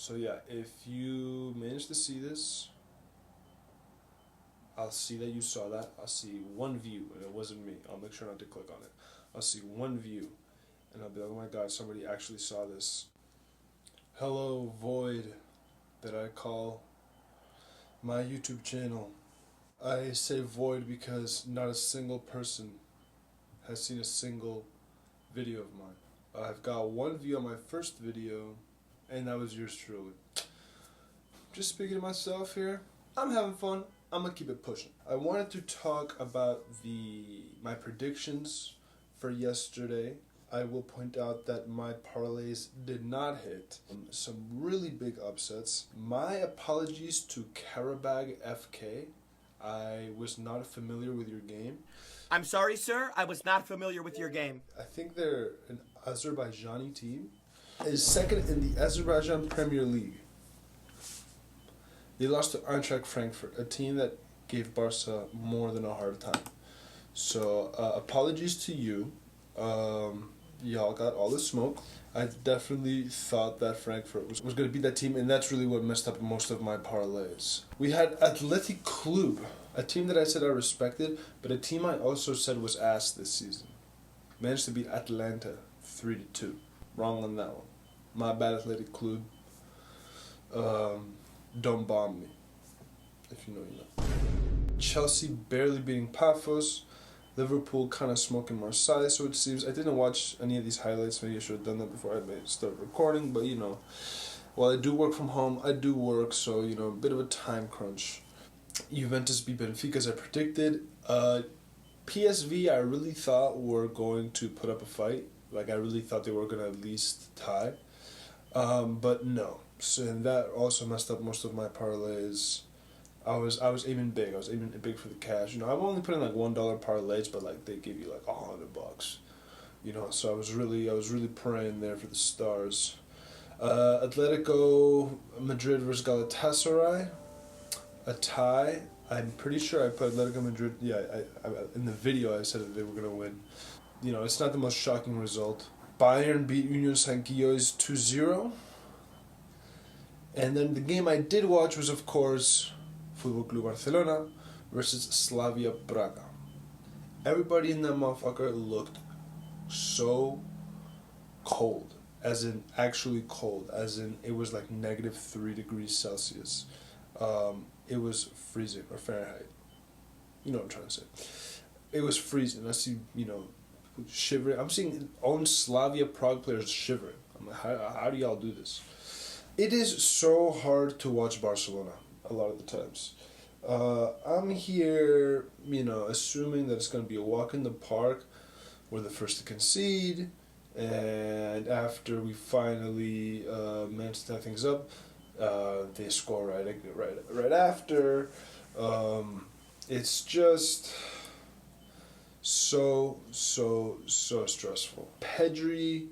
So yeah, if you manage to see this, I'll see that you saw that. I'll see one view, and it wasn't me. I'll make sure not to click on it. I'll see one view, and I'll be like, oh my god, somebody actually saw this. Hello, void, that I call my YouTube channel. I say void because not a single person has seen a single video of mine. I've got one view on my first video, and that was yours truly. Just speaking to myself here, I'm having fun. I'm gonna keep it pushing. I wanted to talk about my predictions for yesterday. I will point out that my parlays did not hit. Some really big upsets. My apologies to Karabag FK. I was not familiar with your game. I'm sorry, sir. I was not familiar with your game. I think they're an Azerbaijani team. Is second in the Azerbaijan Premier League. They lost to Eintracht Frankfurt, a team that gave Barca more than a hard time. So, apologies to you. Y'all got all the smoke. I definitely thought that Frankfurt was going to be that team, and that's really what messed up most of my parlays. We had Athletic Club, a team that I said I respected, but a team I also said was ass this season. Managed to beat Atlanta 3-2. Wrong on that one. My bad, Athletic Club. Don't bomb me. If you know, you know. Chelsea barely beating Paphos. Liverpool kind of smoking Marseille, so it seems. I didn't watch any of these highlights. Maybe I should have done that before I started recording, but you know, while I do work from home, I do work, so you know, a bit of a time crunch. Juventus beat Benfica as I predicted. PSV, I really thought were going to put up a fight. Like, I really thought they were going to at least tie. But no. So, and that also messed up most of my parlays. I was aiming big. I was aiming big for the cash. You know, I'm only putting like $1 parlays, but like they give you like $100. You know, so I was really praying there for the stars. Atletico Madrid versus Galatasaray, a tie. I'm pretty sure I put Atletico Madrid. Yeah, I in the video I said that they were gonna win. You know, it's not the most shocking result. Bayern beat Union Saint-Gilloise 2-0. And then the game I did watch was, of course, Football Club Barcelona versus Slavia Praga. Everybody in that motherfucker looked so cold. As in, actually cold. As in, it was like -3 degrees Celsius. It was freezing, or Fahrenheit. You know what I'm trying to say. It was freezing. I see, you know, shivering. I'm seeing own Slavia Prague players shivering. I'm like, how do y'all do this? It is so hard to watch Barcelona a lot of the times. I'm here, you know, assuming that it's going to be a walk in the park. We're the first to concede, and after we finally manage to tie things up, they score right after. It's just so stressful. Pedri,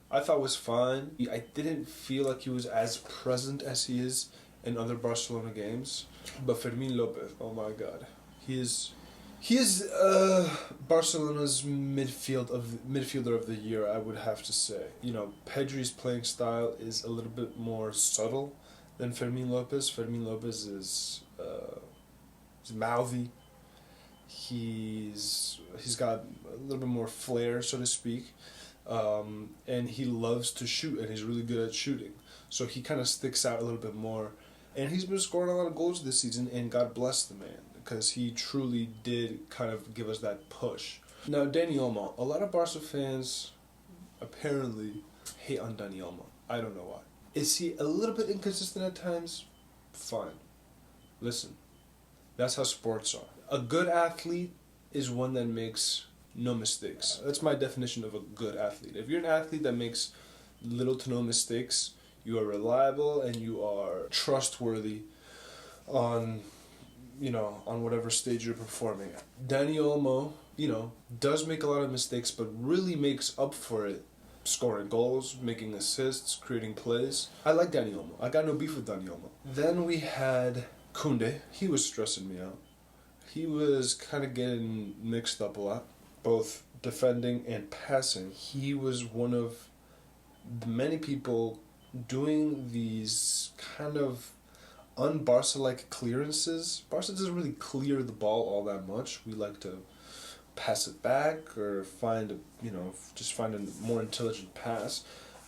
I thought was fine. I didn't feel like he was as present as he is in other Barcelona games. But Fermin Lopez, oh my god, he is Barcelona's midfielder of the year, I would have to say. You know, Pedri's playing style is a little bit more subtle than Fermin Lopez. Fermin Lopez is mouthy. He's got a little bit more flair, so to speak. And he loves to shoot, and he's really good at shooting. So he kind of sticks out a little bit more. And he's been scoring a lot of goals this season, and God bless the man, because he truly did kind of give us that push. Now, Dani Olmo. A lot of Barca fans apparently hate on Dani Olmo. I don't know why. Is he a little bit inconsistent at times? Fine. Listen, that's how sports are. A good athlete is one that makes no mistakes. That's my definition of a good athlete. If you're an athlete that makes little to no mistakes, you are reliable and you are trustworthy on, you know, on whatever stage you're performing at. Dani Olmo, you know, does make a lot of mistakes, but really makes up for it. Scoring goals, making assists, creating plays. I like Dani Olmo. I got no beef with Dani Olmo. Then we had Koundé. He was stressing me out. He was kind of getting mixed up a lot, both defending and passing. He was one of the many people doing these kind of un-Barca-like clearances. Barca doesn't really clear the ball all that much. We like to pass it back or just find a more intelligent pass.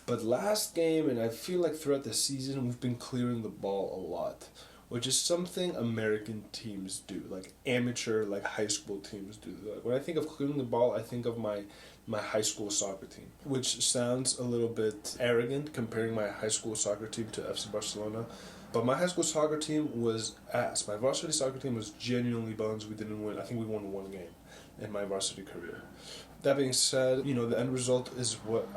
But last game, and I feel like throughout the season, we've been clearing the ball a lot, which is something American teams do, like amateur, like high school teams do. Like when I think of clearing the ball, I think of my high school soccer team, which sounds a little bit arrogant comparing my high school soccer team to FC Barcelona. But my high school soccer team was ass. My varsity soccer team was genuinely bones. We didn't win. I think we won one game in my varsity career. That being said, the end result is what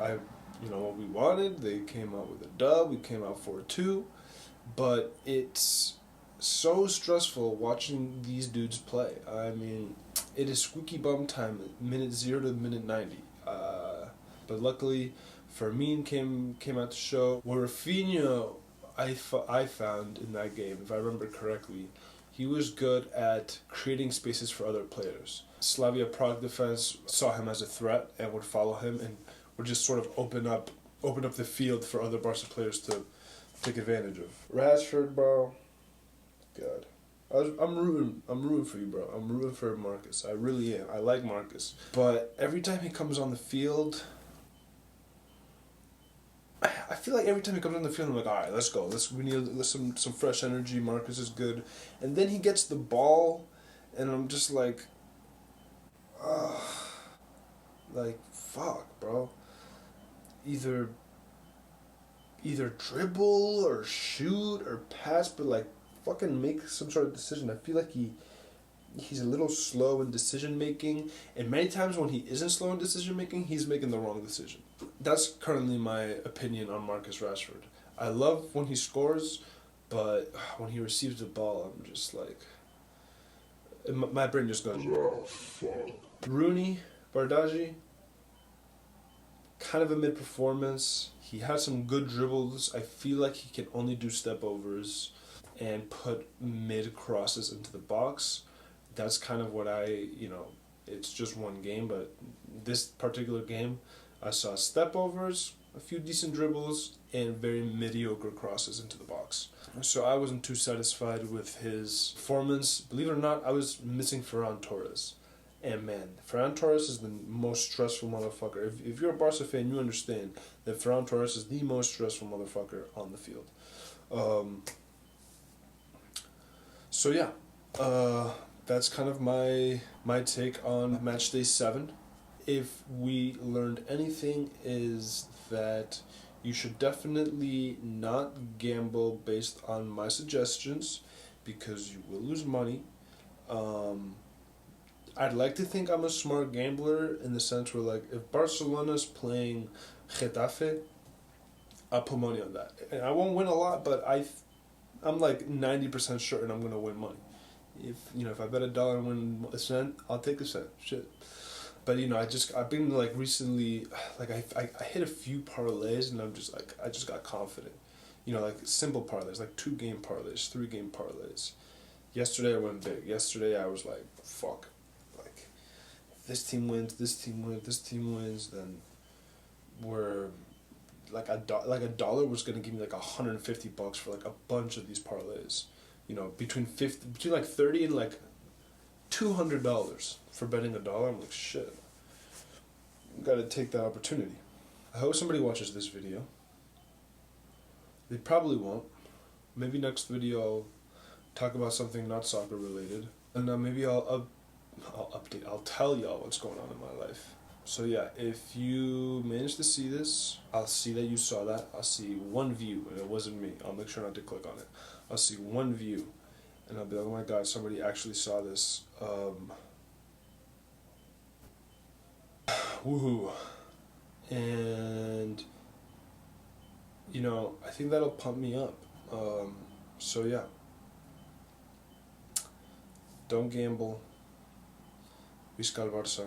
we wanted. They came out with a dub. We came out 4-2. But it's so stressful watching these dudes play. I mean, it is squeaky bum time, minute 0 to minute 90. But luckily, Fermin came out to show. Where Rafinha, I found in that game, if I remember correctly, he was good at creating spaces for other players. Slavia Prague defense saw him as a threat and would follow him and would just sort of open up the field for other Barca players to take advantage of. Rashford, bro. God. I'm rooting for you, bro. I'm rooting for Marcus. I really am. I like Marcus. But every time he comes on the field, I feel like every time he comes on the field, I'm like, all right, let's go. We need some fresh energy. Marcus is good. And then he gets the ball, and I'm just like, fuck, bro. Either dribble or shoot or pass, but like fucking make some sort of decision. I feel like he's a little slow in decision making, and many times when he isn't slow in decision making, he's making the wrong decision. That's currently my opinion on Marcus Rashford. I love when he scores, but when he receives the ball, I'm just like, my brain just goes, oh, fuck. Rooney, Bardghji, kind of a mid-performance. He has some good dribbles. I feel like he can only do step-overs and put mid-crosses into the box. That's kind of what it's just one game, but this particular game, I saw step-overs, a few decent dribbles, and very mediocre crosses into the box. So I wasn't too satisfied with his performance. Believe it or not, I was missing Ferran Torres. And man, Ferran Torres is the most stressful motherfucker. If you're a Barca fan, you understand that Ferran Torres is the most stressful motherfucker on the field. So yeah, that's kind of my take on Matchday 7. If we learned anything, is that you should definitely not gamble based on my suggestions, because you will lose money. I'd like to think I'm a smart gambler in the sense where, like, if Barcelona's playing Getafe, I'll put money on that. And I won't win a lot, but I'm like 90% certain I'm going to win money. If I bet $1 and win a cent, I'll take a cent. Shit. But, I've been, like, recently, like, I hit a few parlays, and I just got confident. Like, simple parlays, like 2-game parlays, 3-game parlays. Yesterday I went big. Yesterday I was like, fuck. Like, if this team wins, then we're, like, a dollar was going to give me, like, $150 for, like, a bunch of these parlays. Between like 30 and, like, $200 for betting $1. I'm like, shit. Gotta take that opportunity. I hope somebody watches this video. They probably won't. Maybe next video I'll talk about something not soccer related, and then maybe I'll update. I'll tell y'all what's going on in my life. So yeah, if you manage to see this, I'll see that you saw that. I'll see one view, and it wasn't me. I'll make sure not to click on it. I'll see one view, and I'll be like, oh my god, somebody actually saw this. Woohoo. And I think that'll pump me up. So yeah, don't gamble. Visca el Barça.